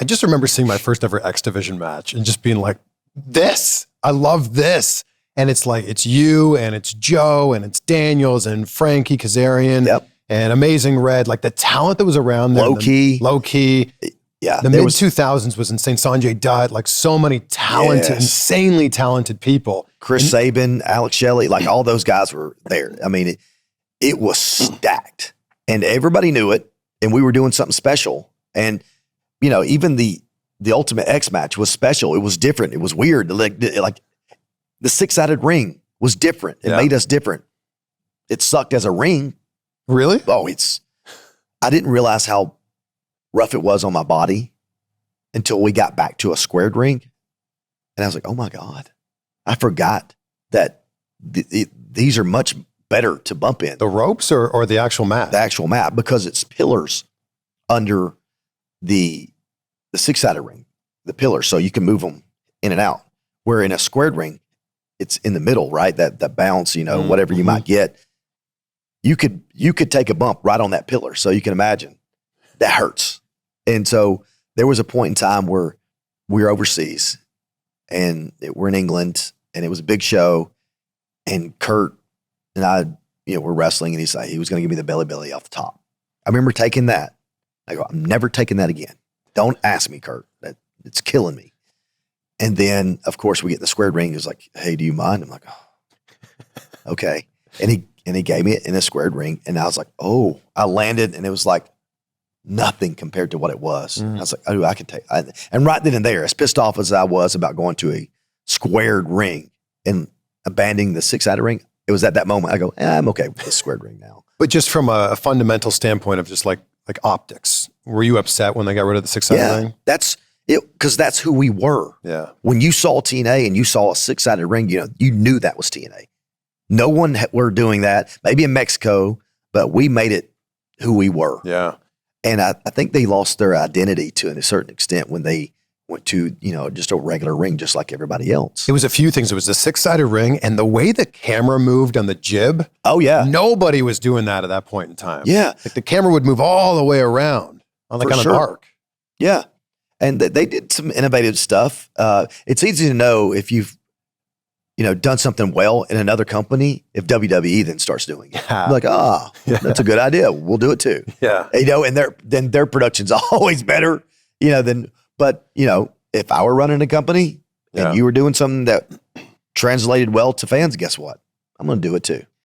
I just remember seeing my first ever X Division match and just being like, I love this. And it's like, it's you and it's Joe and it's Daniels and Frankie Kazarian and Amazing Red. Like the talent that was around there. Low key. Yeah. The mid-2000s was insane. Sanjay Dutt, like so many talented, insanely talented people. Chris Sabin, Alex Shelley, like all those guys were there. I mean, it was stacked and everybody knew it. And we were doing something special. And, you know, even the Ultimate X match was special. It was different. It was weird. Like the six-sided ring was different. It made us different. It sucked as a ring. Really? Oh, I didn't realize how rough it was on my body until we got back to a squared ring. And I was like, oh my God, I forgot that these are much better to bump in. The ropes or the actual mat? The actual mat, because it's pillars under the six-sided ring, the pillars, so you can move them in and out. Where in a squared ring, it's in the middle, right? That bounce, you know, whatever you might get. You could take a bump right on that pillar. So you can imagine that hurts. And so there was a point in time where we were overseas and we're in England and it was a big show and Kurt and I, you know, we're wrestling and he was going to give me the belly off the top. I remember taking that. I go, I'm never taking that again. Don't ask me, Kurt. It's killing me. And then, of course, we get in the squared ring. He was like, hey, do you mind? I'm like, oh, okay. And he gave me it in a squared ring. And I was like, oh, I landed and it was like nothing compared to what it was. I was like, oh, I can take it. And right then and there, as pissed off as I was about going to a squared ring and abandoning the six-sided ring, it was at that moment I go, I'm okay with the squared ring now. But just from a fundamental standpoint of just like optics, were you upset when they got rid of the six-sided ring? That's it, because that's who we were. Yeah. When you saw TNA and you saw a six-sided ring, you know, you knew that was TNA. No one were doing that, maybe in Mexico, but we made it who we were. Yeah. And I think they lost their identity to a certain extent when they went to, you know, just a regular ring, just like everybody else. It was a few things. It was the six-sided ring and the way the camera moved on the jib. Oh, yeah. Nobody was doing that at that point in time. Yeah. Like the camera would move all the way around on the kind of arc. Yeah. And they did some innovative stuff. It's easy to know if you've, you know, done something well in another company, if WWE then starts doing it. Yeah. Like, that's a good idea. We'll do it too. Yeah. You know, and their production's always better, you know, but you know, if I were running a company and you were doing something that translated well to fans, guess what? I'm going to do it too.